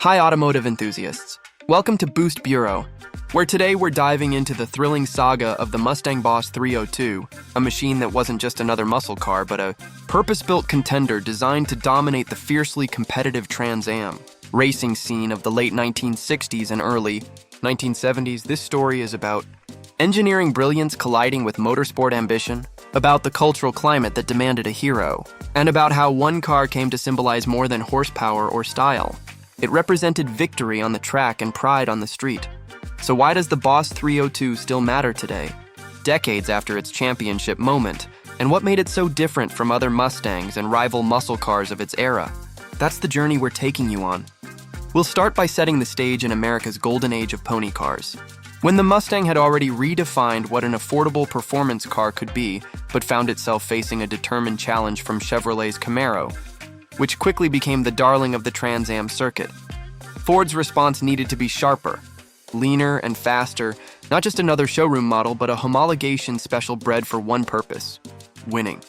Hi, automotive enthusiasts. Welcome to Boost Bureau, where today we're diving into the thrilling saga of the Mustang Boss 302, a machine that wasn't just another muscle car, but a purpose-built contender designed to dominate the fiercely competitive Trans Am racing scene of the late 1960s and early 1970s. This story is about engineering brilliance colliding with motorsport ambition, about the cultural climate that demanded a hero, and about how one car came to symbolize more than horsepower or style. It represented victory on the track and pride on the street. So why does the Boss 302 still matter today, decades after its championship moment, and what made it so different from other Mustangs and rival muscle cars of its era? That's the journey we're taking you on. We'll start by setting the stage in America's golden age of pony cars, when the Mustang had already redefined what an affordable performance car could be, but found itself facing a determined challenge from Chevrolet's Camaro, which quickly became the darling of the Trans Am circuit. Ford's response needed to be sharper, leaner and faster, not just another showroom model, but a homologation special bred for one purpose: winning.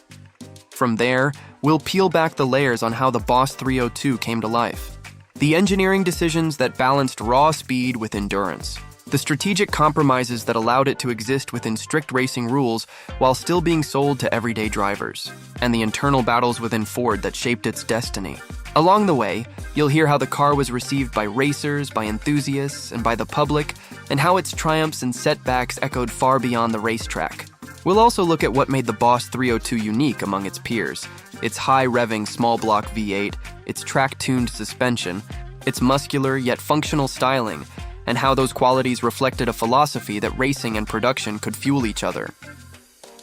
From there, we'll peel back the layers on how the Boss 302 came to life. The engineering decisions that balanced raw speed with endurance. The strategic compromises that allowed it to exist within strict racing rules while still being sold to everyday drivers, and the internal battles within Ford that shaped its destiny. Along the way, you'll hear how the car was received by racers, by enthusiasts, and by the public, and how its triumphs and setbacks echoed far beyond the racetrack. We'll also look at what made the Boss 302 unique among its peers: its high-revving small-block V8, its track-tuned suspension, its muscular yet functional styling, and how those qualities reflected a philosophy that racing and production could fuel each other.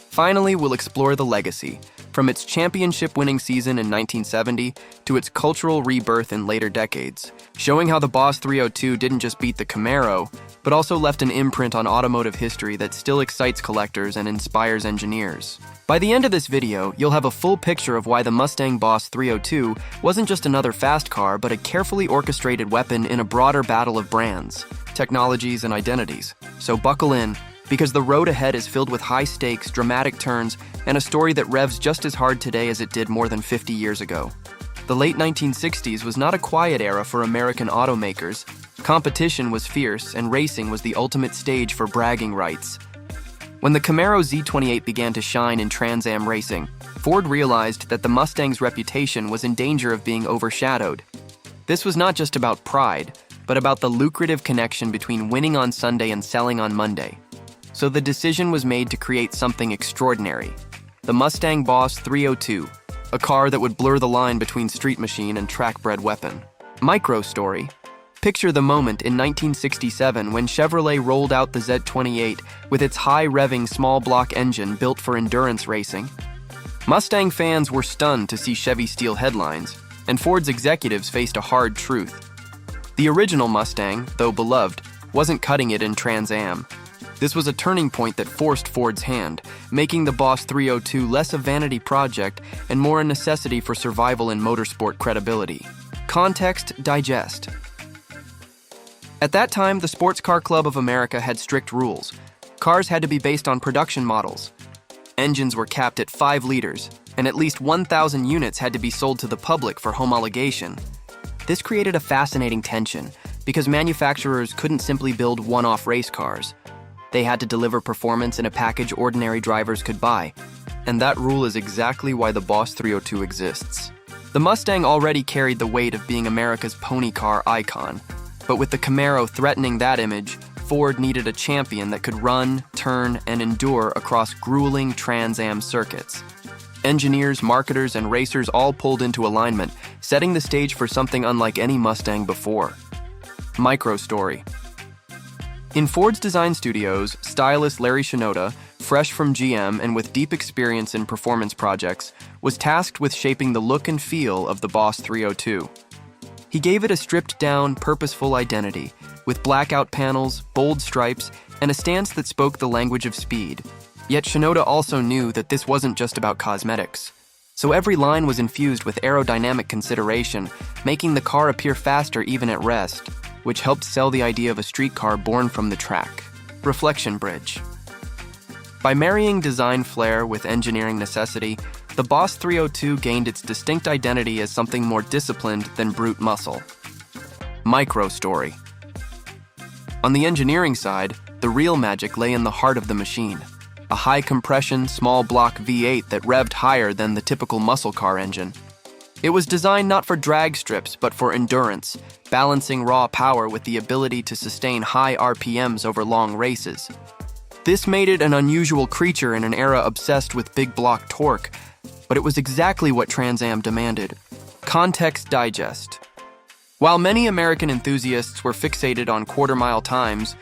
Finally, we'll explore the legacy, from its championship-winning season in 1970 to its cultural rebirth in later decades, showing how the Boss 302 didn't just beat the Camaro, but also left an imprint on automotive history that still excites collectors and inspires engineers. By the end of this video, you'll have a full picture of why the Mustang Boss 302 wasn't just another fast car, but a carefully orchestrated weapon in a broader battle of brands, technologies, and identities. So buckle in, because the road ahead is filled with high stakes, dramatic turns, and a story that revs just as hard today as it did more than 50 years ago. The late 1960s was not a quiet era for American automakers. Competition was fierce, and racing was the ultimate stage for bragging rights. When the Camaro Z28 began to shine in Trans Am racing, Ford realized that the Mustang's reputation was in danger of being overshadowed. This was not just about pride, but about the lucrative connection between winning on Sunday and selling on Monday. So the decision was made to create something extraordinary: the Mustang Boss 302, a car that would blur the line between street machine and track-bred weapon. Micro story. Picture the moment in 1967 when Chevrolet rolled out the Z28 with its high-revving small-block engine built for endurance racing. Mustang fans were stunned to see Chevy steal headlines, and Ford's executives faced a hard truth. The original Mustang, though beloved, wasn't cutting it in Trans Am. This was a turning point that forced Ford's hand, making the Boss 302 less a vanity project and more a necessity for survival in motorsport credibility. Context, digest. At that time, the Sports Car Club of America had strict rules. Cars had to be based on production models. Engines were capped at 5 liters, and at least 1,000 units had to be sold to the public for homologation. This created a fascinating tension, because manufacturers couldn't simply build one-off race cars. They had to deliver performance in a package ordinary drivers could buy. And that rule is exactly why the Boss 302 exists. The Mustang already carried the weight of being America's pony car icon. But with the Camaro threatening that image, Ford needed a champion that could run, turn, and endure across grueling Trans Am circuits. Engineers, marketers, and racers all pulled into alignment, setting the stage for something unlike any Mustang before. Micro story. In Ford's design studios, stylist Larry Shinoda, fresh from GM and with deep experience in performance projects, was tasked with shaping the look and feel of the Boss 302. He gave it a stripped-down, purposeful identity, with blackout panels, bold stripes, and a stance that spoke the language of speed. Yet Shinoda also knew that this wasn't just about cosmetics. So every line was infused with aerodynamic consideration, making the car appear faster even at rest, which helped sell the idea of a street car born from the track. Reflection bridge. By marrying design flair with engineering necessity, the Boss 302 gained its distinct identity as something more disciplined than brute muscle. Micro story. On the engineering side, the real magic lay in the heart of the machine. A high-compression, small-block V8 that revved higher than the typical muscle car engine. It was designed not for drag strips, but for endurance, balancing raw power with the ability to sustain high RPMs over long races. This made it an unusual creature in an era obsessed with big block torque, but it was exactly what Trans Am demanded. Context digest. While many American enthusiasts were fixated on quarter-mile times,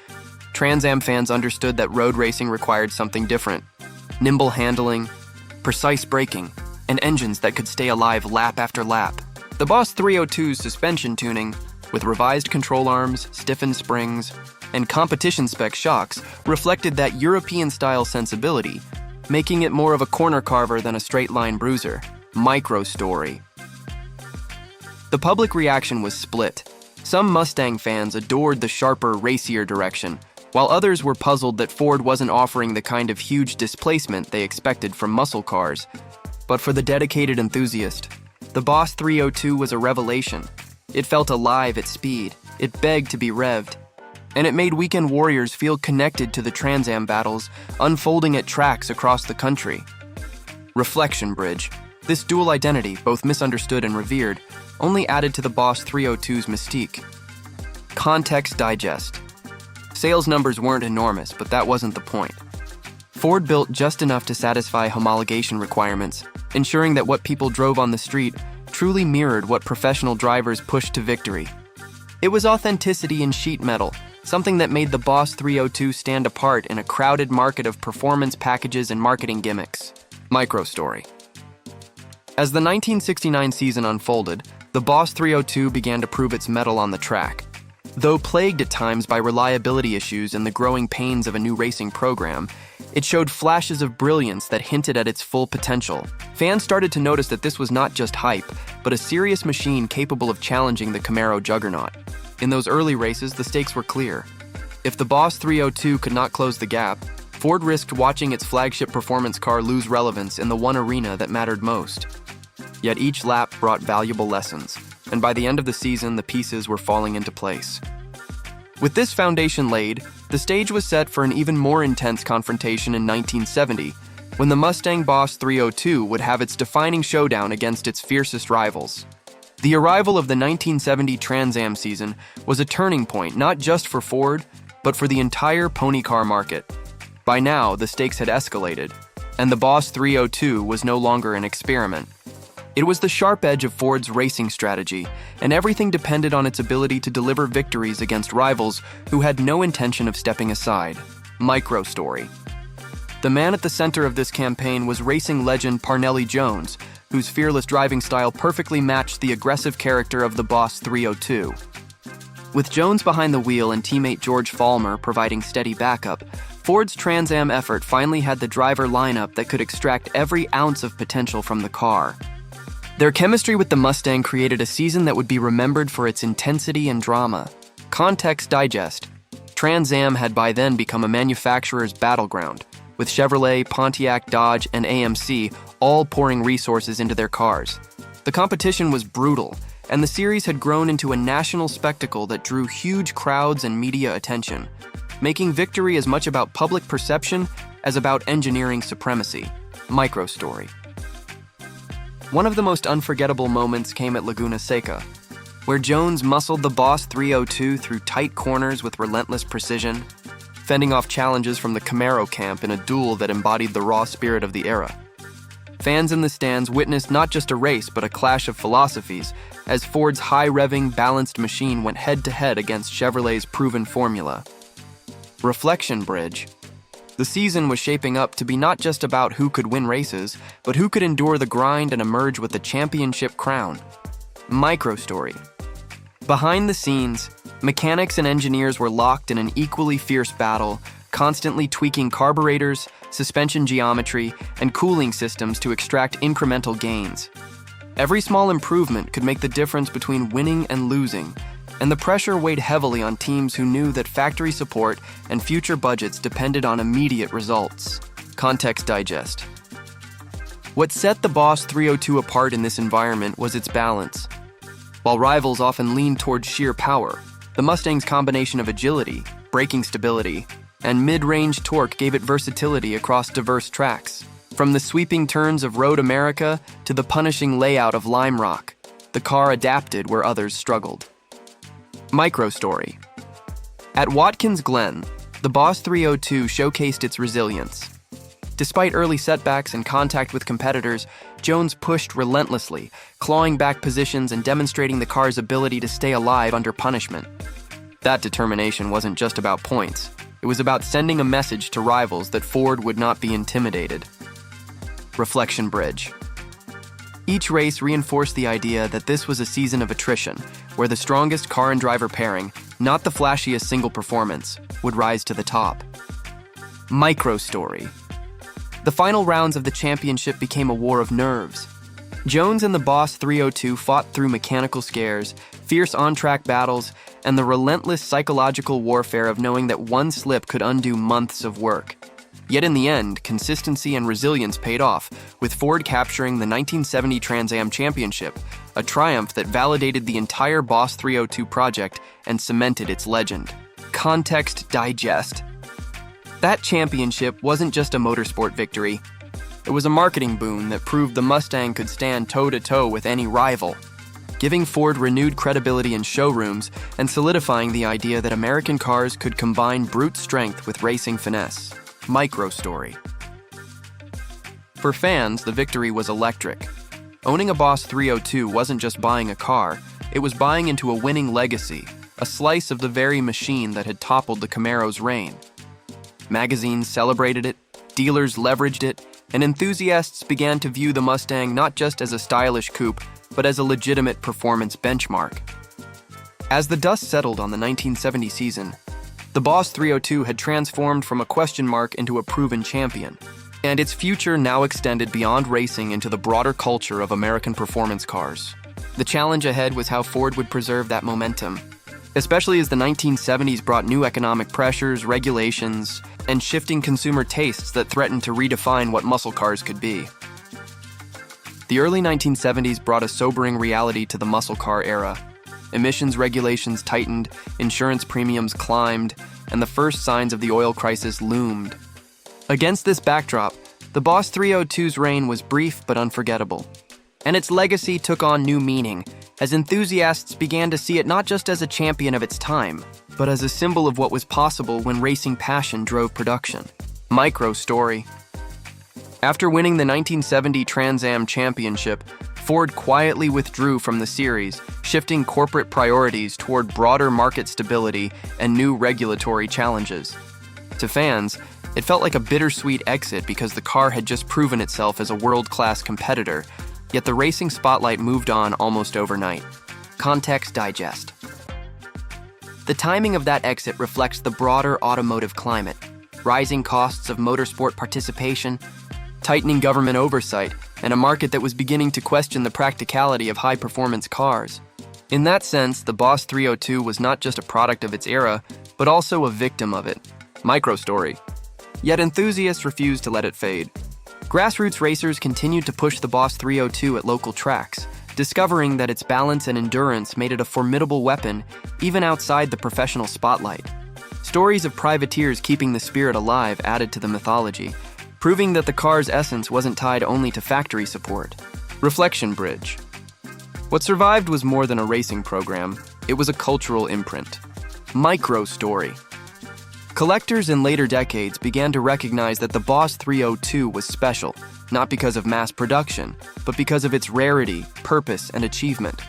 Trans Am fans understood that road racing required something different. Nimble handling, precise braking, and engines that could stay alive lap after lap. The Boss 302's suspension tuning, with revised control arms, stiffened springs, and competition-spec shocks, reflected that European-style sensibility, making it more of a corner carver than a straight-line bruiser. Micro story. The public reaction was split. Some Mustang fans adored the sharper, racier direction, while others were puzzled that Ford wasn't offering the kind of huge displacement they expected from muscle cars. But for the dedicated enthusiast, the Boss 302 was a revelation. It felt alive at speed, it begged to be revved, and it made weekend warriors feel connected to the Trans Am battles unfolding at tracks across the country. Reflection bridge. This dual identity, both misunderstood and revered, only added to the Boss 302's mystique. Context digest. Sales numbers weren't enormous, but that wasn't the point. Ford built just enough to satisfy homologation requirements, ensuring that what people drove on the street truly mirrored what professional drivers pushed to victory. It was authenticity in sheet metal, something that made the Boss 302 stand apart in a crowded market of performance packages and marketing gimmicks. Micro story. As the 1969 season unfolded, the Boss 302 began to prove its mettle on the track. Though plagued at times by reliability issues and the growing pains of a new racing program, it showed flashes of brilliance that hinted at its full potential. Fans started to notice that this was not just hype, but a serious machine capable of challenging the Camaro juggernaut. In those early races, the stakes were clear. If the Boss 302 could not close the gap, Ford risked watching its flagship performance car lose relevance in the one arena that mattered most. Yet each lap brought valuable lessons, and by the end of the season, the pieces were falling into place. With this foundation laid, the stage was set for an even more intense confrontation in 1970, when the Mustang Boss 302 would have its defining showdown against its fiercest rivals. The arrival of the 1970 Trans Am season was a turning point not just for Ford, but for the entire pony car market. By now, the stakes had escalated, and the Boss 302 was no longer an experiment. It was the sharp edge of Ford's racing strategy, and everything depended on its ability to deliver victories against rivals who had no intention of stepping aside. Micro story. The man at the center of this campaign was racing legend Parnelli Jones, whose fearless driving style perfectly matched the aggressive character of the Boss 302. With Jones behind the wheel and teammate George Follmer providing steady backup, Ford's Trans Am effort finally had the driver lineup that could extract every ounce of potential from the car. Their chemistry with the Mustang created a season that would be remembered for its intensity and drama. Context digest. Trans Am had by then become a manufacturer's battleground, with Chevrolet, Pontiac, Dodge, and AMC all pouring resources into their cars. The competition was brutal, and the series had grown into a national spectacle that drew huge crowds and media attention, making victory as much about public perception as about engineering supremacy. Micro story. One of the most unforgettable moments came at Laguna Seca, where Jones muscled the Boss 302 through tight corners with relentless precision, fending off challenges from the Camaro camp in a duel that embodied the raw spirit of the era. Fans in the stands witnessed not just a race, but a clash of philosophies, as Ford's high-revving, balanced machine went head-to-head against Chevrolet's proven formula. Reflection bridge. The season was shaping up to be not just about who could win races, but who could endure the grind and emerge with the championship crown. Micro story. Behind the scenes, mechanics and engineers were locked in an equally fierce battle, constantly tweaking carburetors, suspension geometry, and cooling systems to extract incremental gains. Every small improvement could make the difference between winning and losing, and the pressure weighed heavily on teams who knew that factory support and future budgets depended on immediate results. Context digest. What set the Boss 302 apart in this environment was its balance. While rivals often leaned toward sheer power, the Mustang's combination of agility, braking stability, and mid-range torque gave it versatility across diverse tracks. From the sweeping turns of Road America to the punishing layout of Lime Rock, the car adapted where others struggled. Microstory. At Watkins Glen, the Boss 302 showcased its resilience. Despite early setbacks and contact with competitors, Jones pushed relentlessly, clawing back positions and demonstrating the car's ability to stay alive under punishment. That determination wasn't just about points. It was about sending a message to rivals that Ford would not be intimidated. Reflection Bridge. Each race reinforced the idea that this was a season of attrition, where the strongest car and driver pairing, not the flashiest single performance, would rise to the top. Microstory. The final rounds of the championship became a war of nerves. Jones and the Boss 302 fought through mechanical scares, fierce on-track battles, and the relentless psychological warfare of knowing that one slip could undo months of work. Yet in the end, consistency and resilience paid off, with Ford capturing the 1970 Trans Am Championship, a triumph that validated the entire Boss 302 project and cemented its legend. Context Digest. That championship wasn't just a motorsport victory. It was a marketing boon that proved the Mustang could stand toe-to-toe with any rival, giving Ford renewed credibility in showrooms and solidifying the idea that American cars could combine brute strength with racing finesse. Microstory. For fans, the victory was electric. Owning a Boss 302 wasn't just buying a car, it was buying into a winning legacy, a slice of the very machine that had toppled the Camaro's reign. Magazines celebrated it, dealers leveraged it, and enthusiasts began to view the Mustang not just as a stylish coupe, but as a legitimate performance benchmark. As the dust settled on the 1970 season, the Boss 302 had transformed from a question mark into a proven champion, and its future now extended beyond racing into the broader culture of American performance cars. The challenge ahead was how Ford would preserve that momentum, especially as the 1970s brought new economic pressures, regulations, and shifting consumer tastes that threatened to redefine what muscle cars could be. The early 1970s brought a sobering reality to the muscle car era. Emissions regulations tightened, insurance premiums climbed, and the first signs of the oil crisis loomed. Against this backdrop, the Boss 302's reign was brief but unforgettable, and its legacy took on new meaning as enthusiasts began to see it not just as a champion of its time, but as a symbol of what was possible when racing passion drove production. Microstory. After winning the 1970 Trans Am Championship, Ford quietly withdrew from the series, shifting corporate priorities toward broader market stability and new regulatory challenges. To fans, it felt like a bittersweet exit because the car had just proven itself as a world-class competitor, yet the racing spotlight moved on almost overnight. Context Digest. The timing of that exit reflects the broader automotive climate, rising costs of motorsport participation, tightening government oversight, and a market that was beginning to question the practicality of high-performance cars. In that sense, the Boss 302 was not just a product of its era, but also a victim of it. Microstory. Yet enthusiasts refused to let it fade. Grassroots racers continued to push the Boss 302 at local tracks, discovering that its balance and endurance made it a formidable weapon even outside the professional spotlight. Stories of privateers keeping the spirit alive added to the mythology, proving that the car's essence wasn't tied only to factory support. Reflection Bridge. What survived was more than a racing program, it was a cultural imprint. Microstory. Collectors in later decades began to recognize that the Boss 302 was special, not because of mass production, but because of its rarity, purpose, and achievement.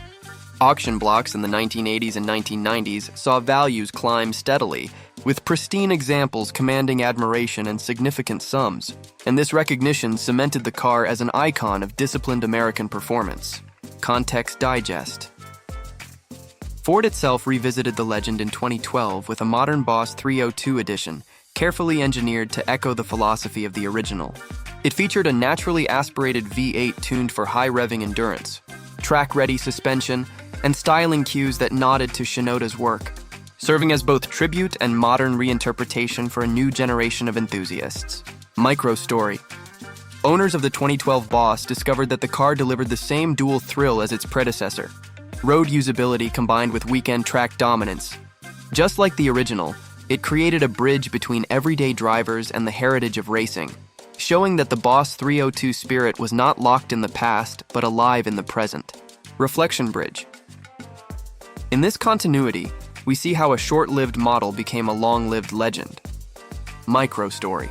Auction blocks in the 1980s and 1990s saw values climb steadily, with pristine examples commanding admiration and significant sums, and this recognition cemented the car as an icon of disciplined American performance. Context Digest. Ford itself revisited the legend in 2012 with a modern Boss 302 edition, carefully engineered to echo the philosophy of the original. It featured a naturally aspirated V8 tuned for high-revving endurance, track-ready suspension, and styling cues that nodded to Shinoda's work, serving as both tribute and modern reinterpretation for a new generation of enthusiasts. Microstory. Owners of the 2012 Boss discovered that the car delivered the same dual thrill as its predecessor. road usability combined with weekend track dominance. Just like the original, it created a bridge between everyday drivers and the heritage of racing, showing that the Boss 302 spirit was not locked in the past, but alive in the present. Reflection bridge. In this continuity, we see how a short-lived model became a long-lived legend. Micro story.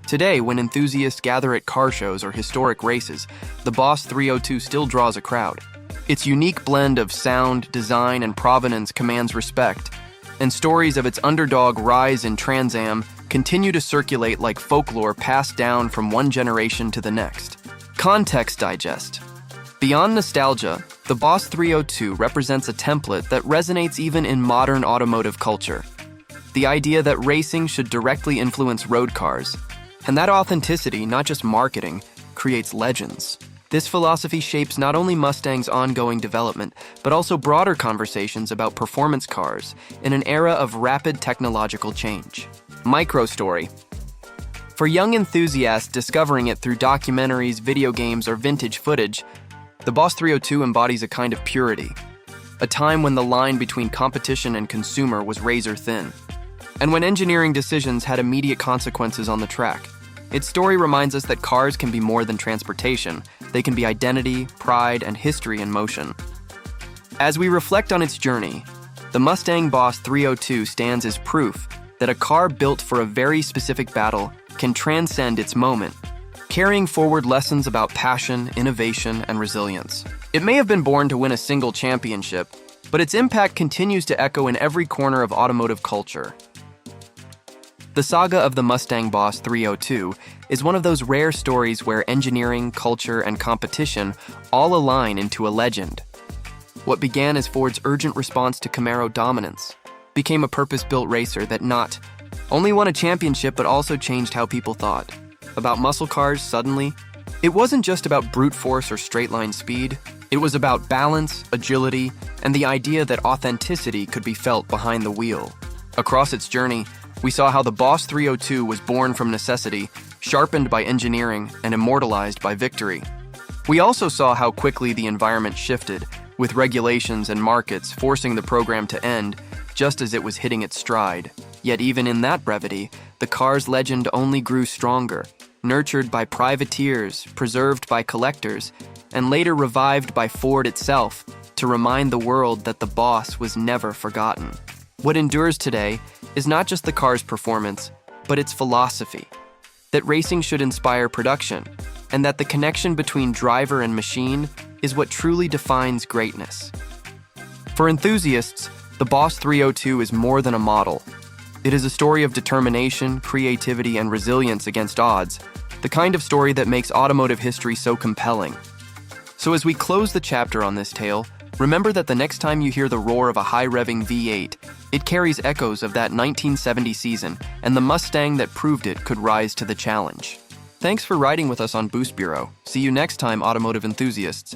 Today, when enthusiasts gather at car shows or historic races, the Boss 302 still draws a crowd. Its unique blend of sound, design, and provenance commands respect, and stories of its underdog rise in Trans Am continue to circulate like folklore passed down from one generation to the next. Context digest. Beyond nostalgia, the Boss 302 represents a template that resonates even in modern automotive culture. The idea that racing should directly influence road cars, and that authenticity, not just marketing, creates legends. This philosophy shapes not only Mustang's ongoing development, but also broader conversations about performance cars in an era of rapid technological change. Micro story. For young enthusiasts discovering it through documentaries, video games, or vintage footage, the Boss 302 embodies a kind of purity, a time when the line between competition and consumer was razor thin, and when engineering decisions had immediate consequences on the track. Its story reminds us that cars can be more than transportation. They can be identity, pride, and history in motion. As we reflect on its journey, the Mustang Boss 302 stands as proof that a car built for a very specific battle can transcend its moment, carrying forward lessons about passion, innovation, and resilience. It may have been born to win a single championship, but its impact continues to echo in every corner of automotive culture. The saga of the Mustang Boss 302 is one of those rare stories where engineering, culture, and competition all align into a legend. What began as Ford's urgent response to Camaro dominance became a purpose-built racer that not only won a championship but also changed how people thought about muscle cars suddenly. It wasn't just about brute force or straight-line speed. It was about balance, agility, and the idea that authenticity could be felt behind the wheel. Across its journey, we saw how the Boss 302 was born from necessity, sharpened by engineering, and immortalized by victory. We also saw how quickly the environment shifted, with regulations and markets forcing the program to end just as it was hitting its stride. Yet even in that brevity, the car's legend only grew stronger, nurtured by privateers, preserved by collectors, and later revived by Ford itself to remind the world that the Boss was never forgotten. What endures today is not just the car's performance, but its philosophy, that racing should inspire production, and that the connection between driver and machine is what truly defines greatness. For enthusiasts, the Boss 302 is more than a model. It is a story of determination, creativity, and resilience against odds, the kind of story that makes automotive history so compelling. So as we close the chapter on this tale, remember that the next time you hear the roar of a high-revving V8, it carries echoes of that 1970 season and the Mustang that proved it could rise to the challenge. Thanks for riding with us on Boost Bureau. See you next time, automotive enthusiasts.